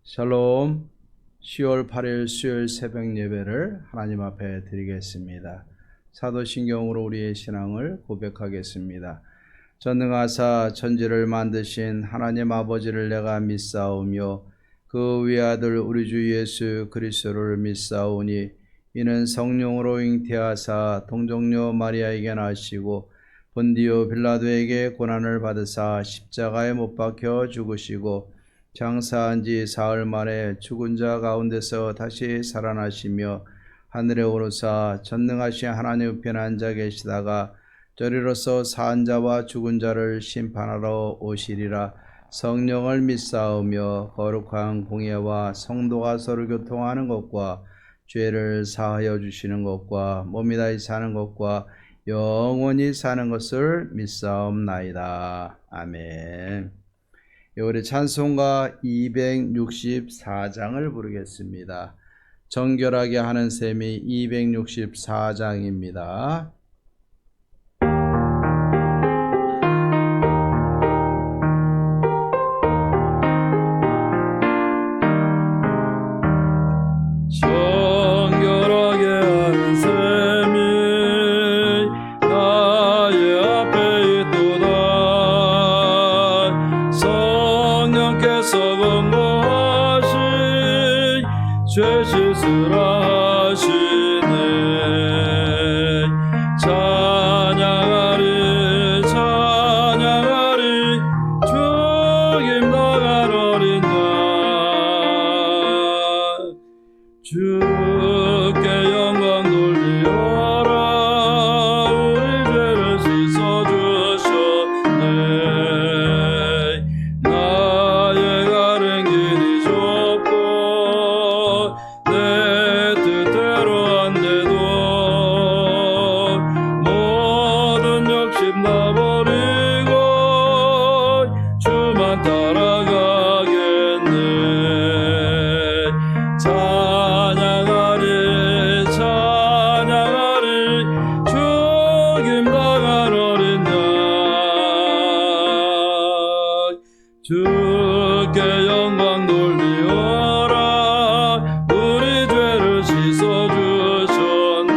샬롬. 10월 8일 수요일 새벽 예배를 하나님 앞에 드리겠습니다. 사도신경으로 우리의 신앙을 고백하겠습니다. 전능하사 천지를 만드신 하나님 아버지를 내가 믿사오며 그 외아들 우리 주 예수 그리스도를 믿사오니 이는 성령으로 잉태하사 동정녀 마리아에게 나시고 본디오 빌라도에게 고난을 받으사 십자가에 못 박혀 죽으시고 장사한 지 사흘 만에 죽은 자 가운데서 다시 살아나시며 하늘에 오르사 전능하신 하나님 우편에 앉아 계시다가 저리로서 산 자와 죽은 자를 심판하러 오시리라. 성령을 믿사오며 거룩한 공예와 성도가 서로 교통하는 것과 죄를 사하여 주시는 것과 몸이 다시 사는 것과 영원히 사는 것을 믿사옵나이다. 아멘. 우리 찬송가 264장을 부르겠습니다. 정결하게 하는 셈이 264장입니다. 정결하게 하는 셈이 나의 앞에 있도다. 성령께서 권고하신 죄 씻으라시네. 찬양하리 찬양하리 죽임 당한 어린 양 주께 영광 돌리어라. 우리 죄를 씻어주셨네. 나의 가는 길이 좁고 내 뜻대로 안 돼도 모든 욕심 다 버리고 주만 따라가겠네. 찬양하리 찬양하리 죽임 당한 어린 양 주께 영광 돌리어라. 우리 죄를 씻어주셨네.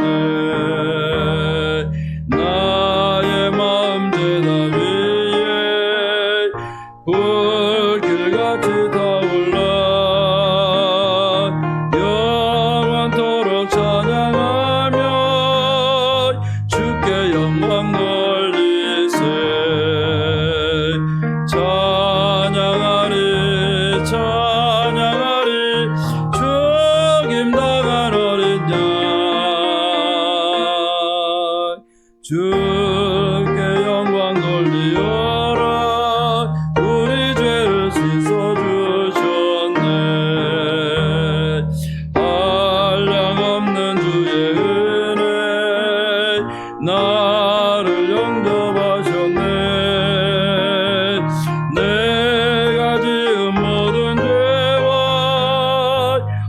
나의 마음 제단 위에 불길같이 타올라 영원토록 찬양하며 주께 영광 돌리세. 찬양하리 찬양하리 죽임 당한 어린 양 주께 영광 돌리어라. 우리 죄를 씻어주셨네. 한량없는 주의 은혜 나를 영접하셨네. 내가 지은 모든 죄와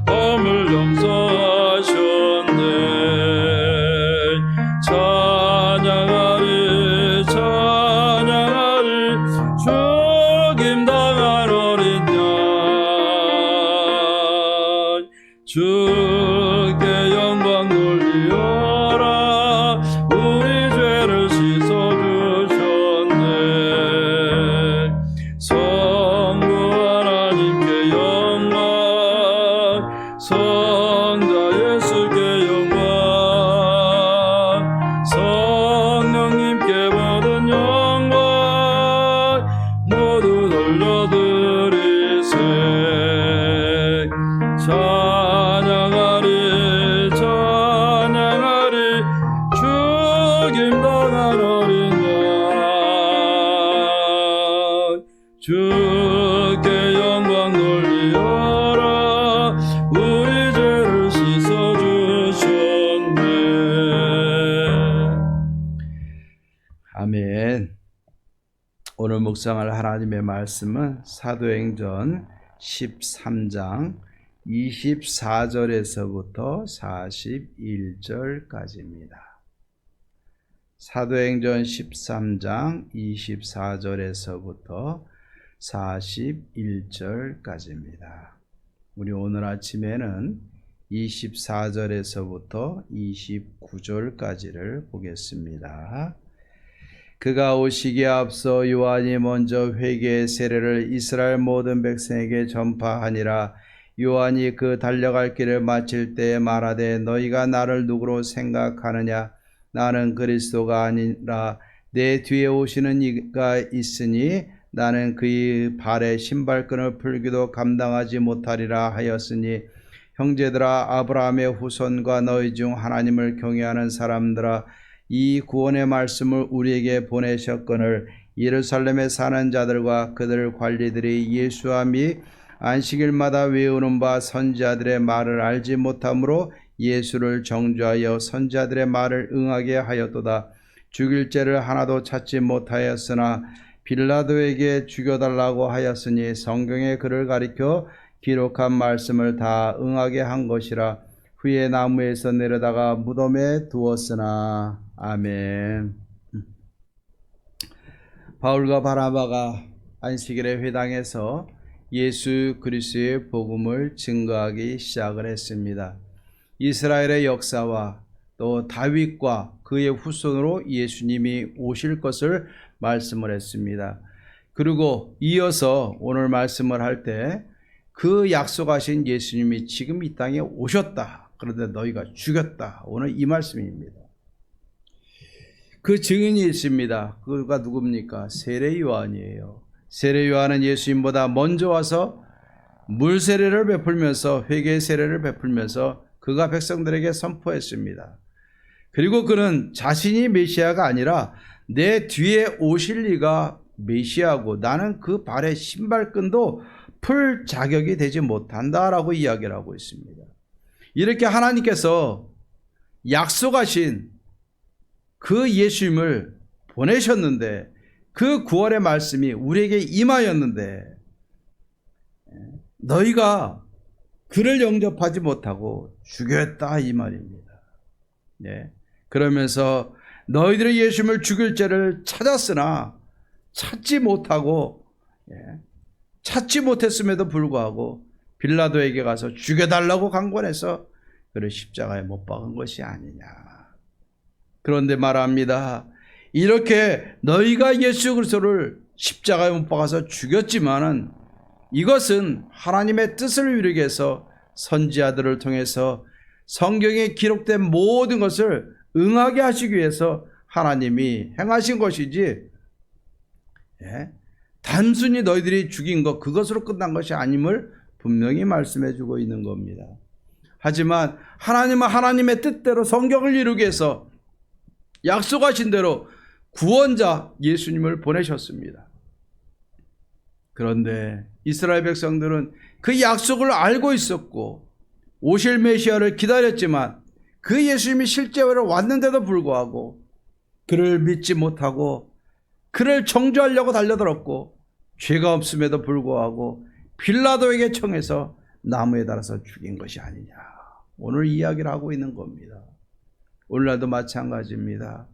허물 용서하셨네. 찬양하리 찬양하리 죽임 당한 어린 양 주께 영광 돌리어라. 우리 죄를 씻어주셨네. 성부 하나님께 영광 성자 예수께 영광 성령님께 모든 영광 모두 돌려드리세. 찬양하리 찬양하리 죽임 당한 어린 양 주께 영광 돌리어라. 우리 죄를 씻어주셨네. 아멘. 오늘 묵상할 하나님의 말씀은 사도행전 13장 24절에서부터 41절까지입니다. 사도행전 13장 24절에서부터 41절까지입니다. 우리 오늘 아침에는 24절에서부터 29절까지를 보겠습니다. 그가 오시기에 앞서 요한이 먼저 회개의 세례를 이스라엘 모든 백성에게 전파하니라. 요한이 그 달려갈 길을 마칠 때에 말하되 너희가 나를 누구로 생각하느냐? 나는 그리스도가 아니라 내 뒤에 오시는 이가 있으니 나는 그의 발에 신발끈을 풀기도 감당하지 못하리라 하였으니 형제들아, 아브라함의 후손과 너희 중 하나님을 경외하는 사람들아, 이 구원의 말씀을 우리에게 보내셨거늘 예루살렘에 사는 자들과 그들 관리들이 예수와 및 안식일마다 외우는 바 선지자들의 말을 알지 못하므로 예수를 정죄하여 선지자들의 말을 응하게 하였도다. 죽일 죄를 하나도 찾지 못하였으나 빌라도에게 죽여달라고 하였으니 성경에 그를 가리켜 기록한 말씀을 다 응하게 한 것이라. 후에 나무에서 내려다가 무덤에 두었으나. 아멘. 바울과 바나바가 안식일의 회당에서 예수 그리스도의 복음을 증거하기 시작을 했습니다. 이스라엘의 역사와 또 다윗과 그의 후손으로 예수님이 오실 것을 말씀을 했습니다. 그리고 이어서 오늘 말씀을 할 때 그 약속하신 예수님이 지금 이 땅에 오셨다. 그런데 너희가 죽였다. 오늘 이 말씀입니다. 그 증인이 있습니다. 그가 누굽니까? 세례 요한이에요. 세례 요한은 예수님보다 먼저 와서 물 세례를 베풀면서 회개 세례를 베풀면서 그가 백성들에게 선포했습니다. 그리고 그는 자신이 메시아가 아니라 내 뒤에 오실 이가 메시아고 나는 그 발에 신발끈도 풀 자격이 되지 못한다라고 이야기를 하고 있습니다. 이렇게 하나님께서 약속하신 그 예수님을 보내셨는데 그 구원의 말씀이 우리에게 임하였는데 너희가 그를 영접하지 못하고 죽였다 이 말입니다. 네. 그러면서 너희들이 예수님을 죽일 죄를 찾았으나 찾지 못하고 찾지 못했음에도 불구하고 빌라도에게 가서 죽여달라고 강권해서 그를 십자가에 못 박은 것이 아니냐. 그런데 말합니다. 이렇게 너희가 예수 그리스도를 십자가에 못 박아서 죽였지만은 이것은 하나님의 뜻을 이루기 위해서 선지자들을 통해서 성경에 기록된 모든 것을 응하게 하시기 위해서 하나님이 행하신 것이지 단순히 너희들이 죽인 것 그것으로 끝난 것이 아님을 분명히 말씀해 주고 있는 겁니다. 하지만 하나님은 하나님의 뜻대로 성경을 이루기 위해서 약속하신 대로 구원자 예수님을 보내셨습니다. 그런데 이스라엘 백성들은 그 약속을 알고 있었고 오실 메시아를 기다렸지만 그 예수님이 실제로 왔는데도 불구하고 그를 믿지 못하고 그를 정죄하려고 달려들었고 죄가 없음에도 불구하고 빌라도에게 청해서 나무에 달아서 죽인 것이 아니냐. 오늘 이야기를 하고 있는 겁니다. 오늘날도 마찬가지입니다.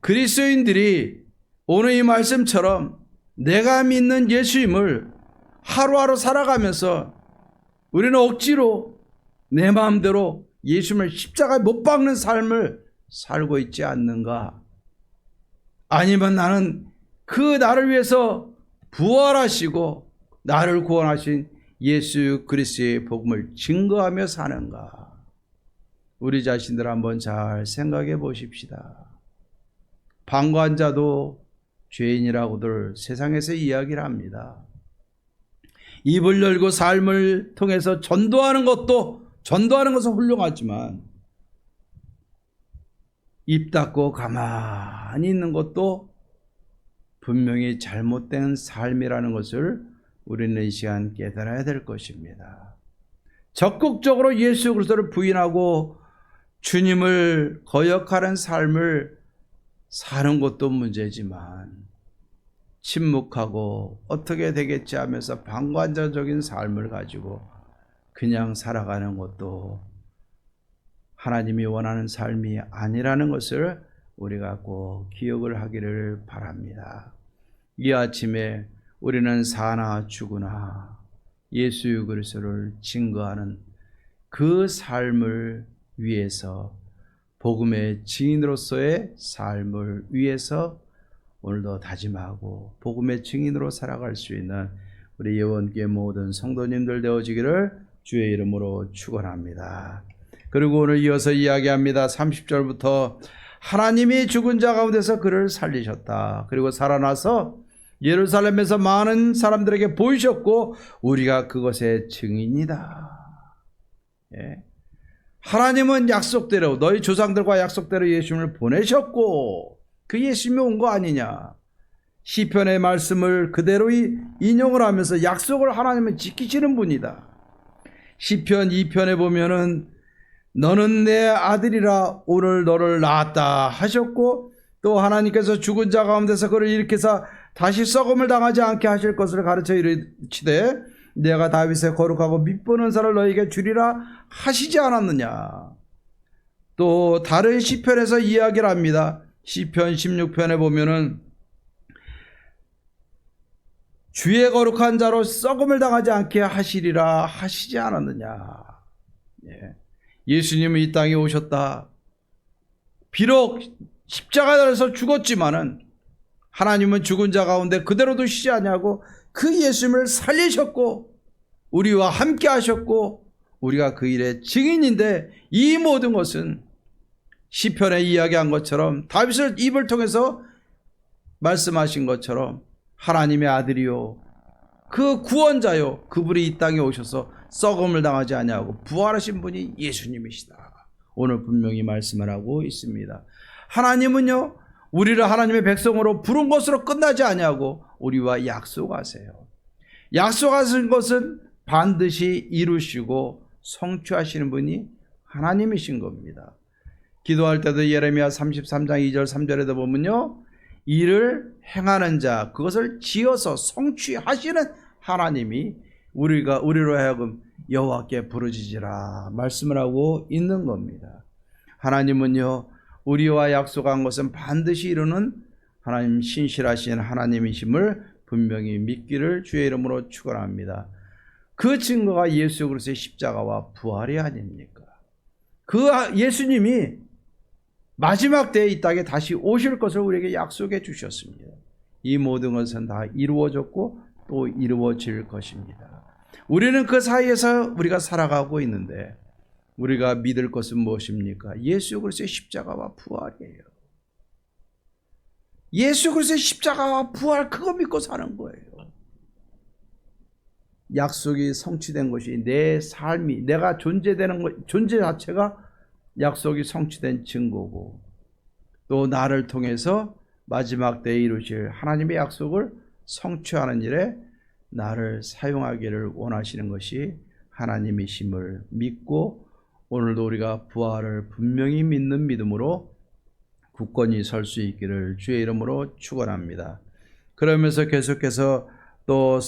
그리스도인들이 오늘 이 말씀처럼 내가 믿는 예수님을 하루하루 살아가면서 우리는 억지로 내 마음대로 예수님을 십자가에 못 박는 삶을 살고 있지 않는가? 아니면 나는 그 나를 위해서 부활하시고 나를 구원하신 예수 그리스도의 복음을 증거하며 사는가? 우리 자신들 한번 잘 생각해 보십시다. 방관자도 죄인이라고들 세상에서 이야기를 합니다. 입을 열고 삶을 통해서 전도하는 것은 훌륭하지만 입 닫고 가만히 있는 것도 분명히 잘못된 삶이라는 것을 우리는 이 시간 깨달아야 될 것입니다. 적극적으로 예수 그리스도를 부인하고 주님을 거역하는 삶을 사는 것도 문제지만 침묵하고 어떻게 되겠지 하면서 방관자적인 삶을 가지고 그냥 살아가는 것도 하나님이 원하는 삶이 아니라는 것을 우리가 꼭 기억을 하기를 바랍니다. 이 아침에 우리는 사나 죽으나 예수 그리스도를 증거하는 그 삶을 위해서, 복음의 증인으로서의 삶을 위해서 오늘도 다짐하고 복음의 증인으로 살아갈 수 있는 우리 예원교회 모든 성도님들 되어지기를 주의 이름으로 축원합니다. 그리고 오늘 이어서 이야기합니다. 30절부터 하나님이 죽은 자 가운데서 그를 살리셨다. 그리고 살아나서 예루살렘에서 많은 사람들에게 보이셨고 우리가 그것의 증인이다. 예. 하나님은 약속대로, 너희 조상들과 약속대로 예수님을 보내셨고 그 예수님이 온 거 아니냐. 시편의 말씀을 그대로 인용을 하면서 약속을 하나님은 지키시는 분이다. 시편 2편에 보면은 너는 내 아들이라 오늘 너를 낳았다 하셨고, 또 하나님께서 죽은 자 가운데서 그를 일으켜서 다시 썩음을 당하지 않게 하실 것을 가르쳐 이르시되 내가 다윗의 거룩하고 믿보는 자를 너에게 주리라 하시지 않았느냐. 또 다른 시편에서 이야기를 합니다. 시편 16편에 보면은 주의 거룩한 자로 썩음을 당하지 않게 하시리라 하시지 않았느냐. 예. 예수님은 이 땅에 오셨다. 비록 십자가에서 죽었지만은 하나님은 죽은 자 가운데 그대로 두시지 아니하고 그 예수님을 살리셨고 우리와 함께 하셨고 우리가 그 일의 증인인데, 이 모든 것은 시편에 이야기한 것처럼 다윗을 입을 통해서 말씀하신 것처럼 하나님의 아들이요 그 구원자요 그분이 이 땅에 오셔서 썩음을 당하지 아니하고 부활하신 분이 예수님이시다. 오늘 분명히 말씀을 하고 있습니다. 하나님은요 우리를 하나님의 백성으로 부른 것으로 끝나지 아니하고 우리와 약속하세요. 약속하신 것은 반드시 이루시고 성취하시는 분이 하나님이신 겁니다. 기도할 때도 예레미야 33장 2절 3절에도 보면요, 이를 행하는 자, 그것을 지어서 성취하시는 하나님이 우리로 하여금 여호와께 부르짖으라 말씀을 하고 있는 겁니다. 하나님은요 우리와 약속한 것은 반드시 이루는 하나님, 신실하신 하나님이심을 분명히 믿기를 주의 이름으로 축원합니다. 그 증거가 예수 그리스도의 십자가와 부활이 아닙니까? 그 예수님이 마지막 때에 이 땅에 다시 오실 것을 우리에게 약속해 주셨습니다. 이 모든 것은 다 이루어졌고 또 이루어질 것입니다. 우리는 그 사이에서 우리가 살아가고 있는데 우리가 믿을 것은 무엇입니까? 예수 그리스도의 십자가와 부활이에요. 예수 그리스도의 십자가와 부활, 그거 믿고 사는 거예요. 약속이 성취된 것이 내 삶이, 내가 존재되는 것, 존재 자체가 약속이 성취된 증거고, 또 나를 통해서 마지막 때에 이루실 하나님의 약속을 성취하는 일에 나를 사용하기를 원하시는 것이 하나님이심을 믿고, 오늘도 우리가 부활을 분명히 믿는 믿음으로 굳건히 설 수 있기를 주의 이름으로 축원합니다. 그러면서 계속해서 또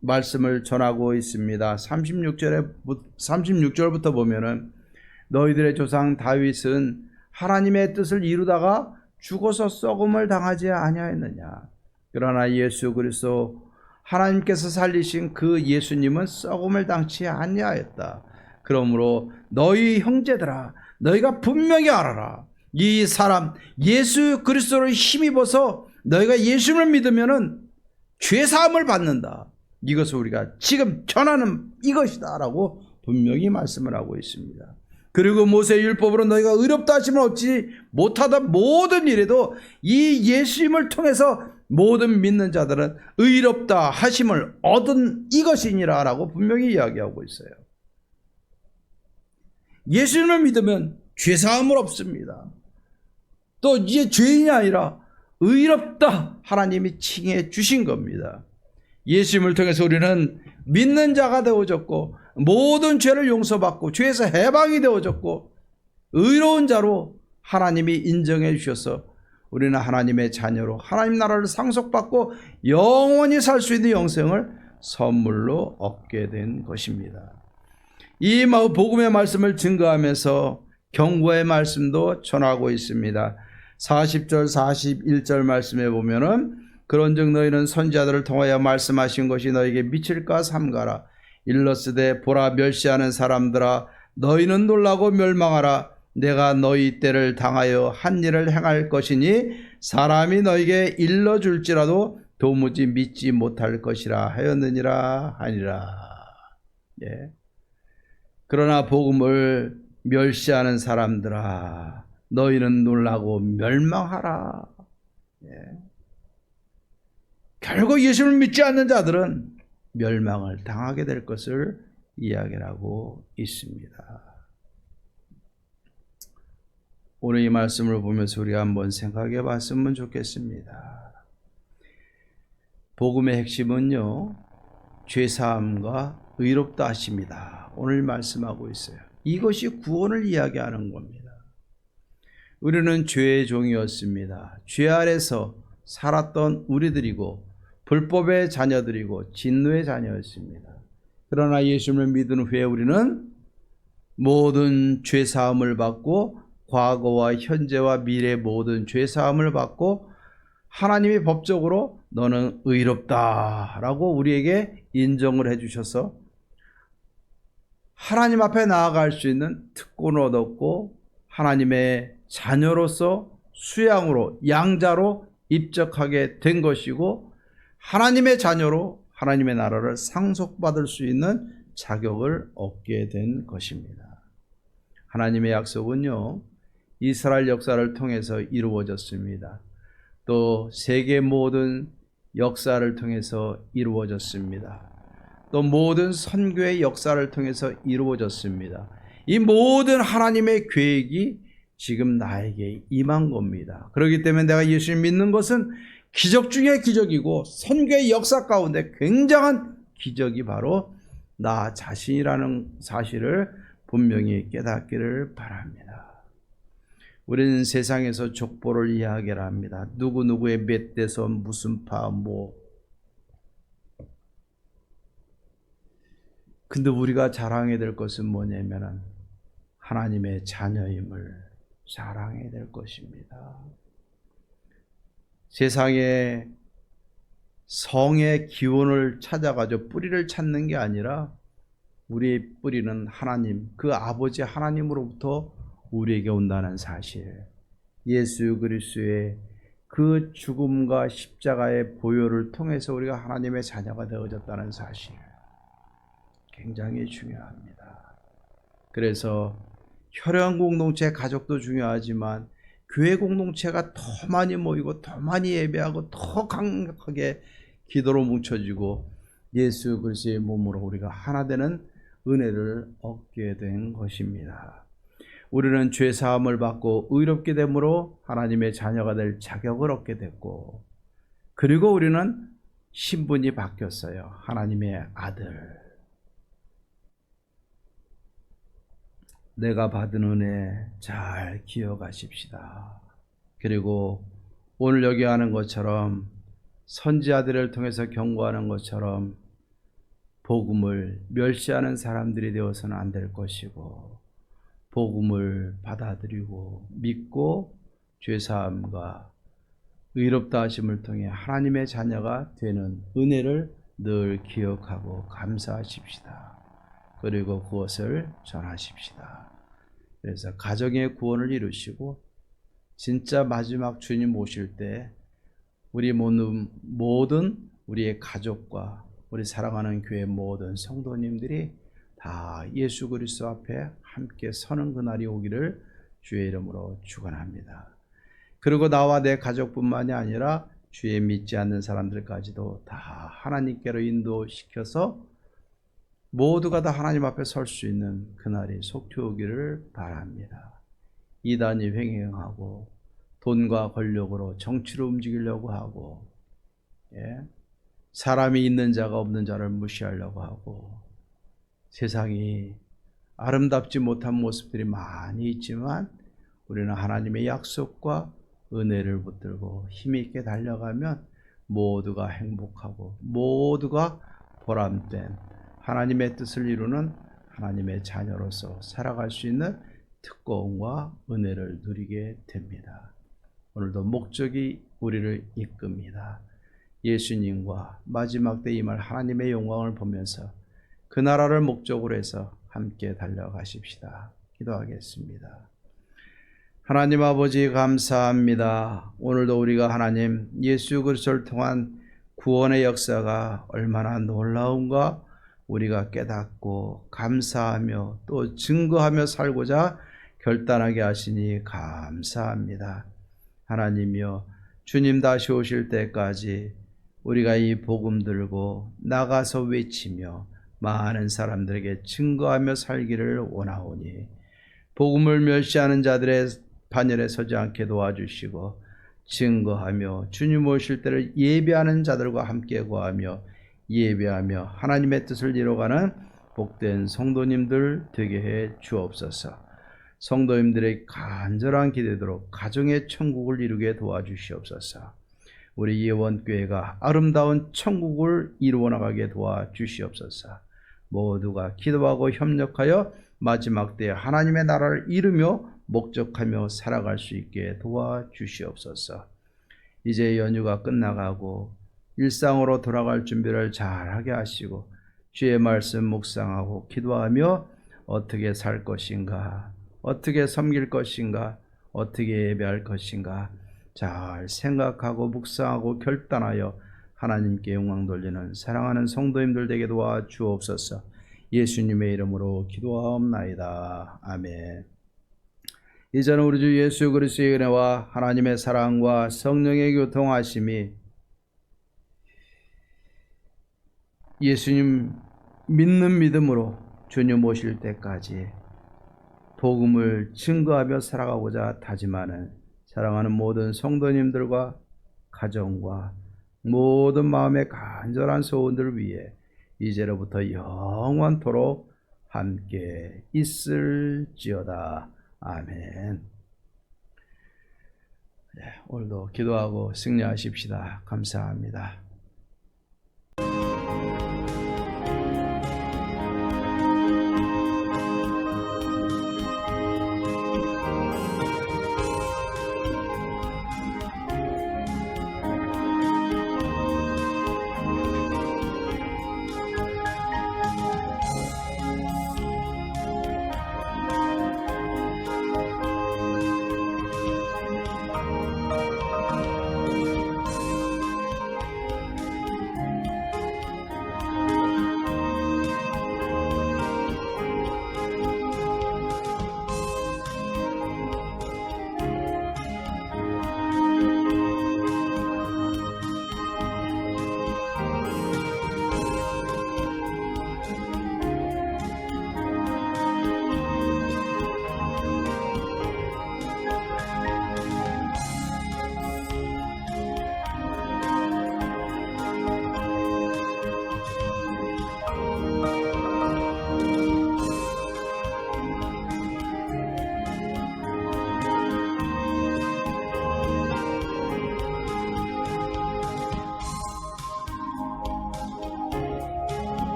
말씀을 전하고 있습니다. 36절부터 보면은 너희들의 조상 다윗은 하나님의 뜻을 이루다가 죽어서 썩음을 당하지 아니하였느냐. 그러나 예수 그리스도 하나님께서 살리신 그 예수님은 썩음을 당치 아니하였다. 그러므로 너희 형제들아, 너희가 분명히 알아라. 이 사람 예수 그리스도를 힘입어서 너희가 예수를 믿으면은 죄 사함을 받는다. 이것을 우리가 지금 전하는 이것이다 라고 분명히 말씀을 하고 있습니다. 그리고 모세의 율법으로 너희가 의롭다 하심을 얻지 못하던 모든 일에도 이 예수님을 통해서 모든 믿는 자들은 의롭다 하심을 얻은 이것이니라 라고 분명히 이야기하고 있어요. 예수님을 믿으면 죄사함을 얻습니다. 또 이제 죄인이 아니라 의롭다 하나님이 칭해 주신 겁니다. 예수님을 통해서 우리는 믿는 자가 되어졌고 모든 죄를 용서받고 죄에서 해방이 되어졌고 의로운 자로 하나님이 인정해 주셔서 우리는 하나님의 자녀로 하나님 나라를 상속받고 영원히 살 수 있는 영생을 선물로 얻게 된 것입니다. 이 복음의 말씀을 증거하면서 경고의 말씀도 전하고 있습니다. 40절 41절 말씀에 보면은 그런즉 너희는 선지자들을 통하여 말씀하신 것이 너에게 미칠까 삼가라. 일러스되 보라 멸시하는 사람들아 너희는 놀라고 멸망하라. 내가 너희 때를 당하여 한 일을 행할 것이니 사람이 너에게 일러줄지라도 도무지 믿지 못할 것이라 하였느니라 하니라. 예. 그러나 복음을 멸시하는 사람들아 너희는 놀라고 멸망하라. 예. 결국 예수를 믿지 않는 자들은 멸망을 당하게 될 것을 이야기하고 있습니다. 오늘 이 말씀을 보면서 우리가 한번 생각해 봤으면 좋겠습니다. 복음의 핵심은요, 죄사함과 의롭다 하심이다. 오늘 말씀하고 있어요. 이것이 구원을 이야기하는 겁니다. 우리는 죄의 종이었습니다. 죄 아래서 살았던 우리들이고 불법의 자녀들이고 진노의 자녀였습니다. 그러나 예수님을 믿은 후에 우리는 모든 죄사함을 받고 과거와 현재와 미래의 모든 죄사함을 받고 하나님이 법적으로 너는 의롭다라고 우리에게 인정을 해주셔서 하나님 앞에 나아갈 수 있는 특권을 얻었고 하나님의 자녀로서 수양으로 양자로 입적하게 된 것이고 하나님의 자녀로 하나님의 나라를 상속받을 수 있는 자격을 얻게 된 것입니다. 하나님의 약속은요, 이스라엘 역사를 통해서 이루어졌습니다. 또 세계 모든 역사를 통해서 이루어졌습니다. 또 모든 선교의 역사를 통해서 이루어졌습니다. 이 모든 하나님의 계획이 지금 나에게 임한 겁니다. 그렇기 때문에 내가 예수를 믿는 것은 기적 중의 기적이고 선교의 역사 가운데 굉장한 기적이 바로 나 자신이라는 사실을 분명히 깨닫기를 바랍니다. 우리는 세상에서 족보를 이야기를 합니다. 누구누구의 몇 대선 무슨 파 근데 우리가 자랑해야 될 것은 뭐냐면 하나님의 자녀임을 자랑해야 될 것입니다. 세상에 성의 기원을 찾아가지고 뿌리를 찾는 게 아니라 우리의 뿌리는 하나님, 그 아버지 하나님으로부터 우리에게 온다는 사실, 예수 그리스도의 그 죽음과 십자가의 보혈을 통해서 우리가 하나님의 자녀가 되어졌다는 사실, 굉장히 중요합니다. 그래서 혈연 공동체 가족도 중요하지만 교회 공동체가 더 많이 모이고 더 많이 예배하고 더 강력하게 기도로 뭉쳐지고 예수 그리스도의 몸으로 우리가 하나 되는 은혜를 얻게 된 것입니다. 우리는 죄 사함을 받고 의롭게 됨으로 하나님의 자녀가 될 자격을 얻게 됐고, 그리고 우리는 신분이 바뀌었어요. 하나님의 아들. 내가 받은 은혜 잘 기억하십시다. 그리고 오늘 여기 하는 것처럼 선지자들을 통해서 경고하는 것처럼 복음을 멸시하는 사람들이 되어서는 안 될 것이고, 복음을 받아들이고 믿고 죄사함과 의롭다 하심을 통해 하나님의 자녀가 되는 은혜를 늘 기억하고 감사하십시다. 그리고 그것을 전하십시다. 그래서 가정의 구원을 이루시고 진짜 마지막 주님 오실 때 우리 모든 우리의 가족과 우리 사랑하는 교회 모든 성도님들이 다 예수 그리스도 앞에 함께 서는 그날이 오기를 주의 이름으로 축원합니다. 그리고 나와 내 가족뿐만이 아니라 주의 믿지 않는 사람들까지도 다 하나님께로 인도시켜서 모두가 다 하나님 앞에 설 수 있는 그날이 속히 오기를 바랍니다. 이단이 횡행하고 돈과 권력으로 정치로 움직이려고 하고, 사람이 있는 자가 없는 자를 무시하려고 하고, 세상이 아름답지 못한 모습들이 많이 있지만 우리는 하나님의 약속과 은혜를 붙들고 힘있게 달려가면 모두가 행복하고 모두가 보람된 하나님의 뜻을 이루는 하나님의 자녀로서 살아갈 수 있는 특권과 은혜를 누리게 됩니다. 오늘도 목적이 우리를 이끕니다. 예수님과 마지막 때 임할 하나님의 영광을 보면서 그 나라를 목적으로 해서 함께 달려가십시다. 기도하겠습니다. 하나님 아버지 감사합니다. 오늘도 우리가 하나님 예수 그리스도를 통한 구원의 역사가 얼마나 놀라운가 우리가 깨닫고 감사하며 또 증거하며 살고자 결단하게 하시니 감사합니다. 하나님이여, 주님 다시 오실 때까지 우리가 이 복음 들고 나가서 외치며 많은 사람들에게 증거하며 살기를 원하오니 복음을 멸시하는 자들의 반열에 서지 않게 도와주시고 증거하며 주님 오실 때를 예배하는 자들과 함께 거하며 예배하며 하나님의 뜻을 이뤄가는 복된 성도님들 되게 해 주옵소서. 성도님들의 간절한 기대대로 가정의 천국을 이루게 도와주시옵소서. 우리 예원교회가 아름다운 천국을 이루어 나가게 도와주시옵소서. 모두가 기도하고 협력하여 마지막 때에 하나님의 나라를 이루며 목적하며 살아갈 수 있게 도와주시옵소서. 이제 연휴가 끝나가고 일상으로 돌아갈 준비를 잘하게 하시고 주의 말씀 묵상하고 기도하며 어떻게 살 것인가, 어떻게 섬길 것인가, 어떻게 예배할 것인가 잘 생각하고 묵상하고 결단하여 하나님께 영광 돌리는 사랑하는 성도님들 되게 도와주옵소서. 예수님의 이름으로 기도하옵나이다. 아멘. 이제는 우리 주 예수 그리스도의 은혜와 하나님의 사랑과 성령의 교통하심이 예수님 믿는 믿음으로 주님 오실 때까지 복음을 증거하며 살아가고자 다짐하는 사랑하는 모든 성도님들과 가정과 모든 마음의 간절한 소원들을 위해 이제로부터 영원토록 함께 있을지어다. 아멘. 오늘도 기도하고 승리하십시다. 감사합니다.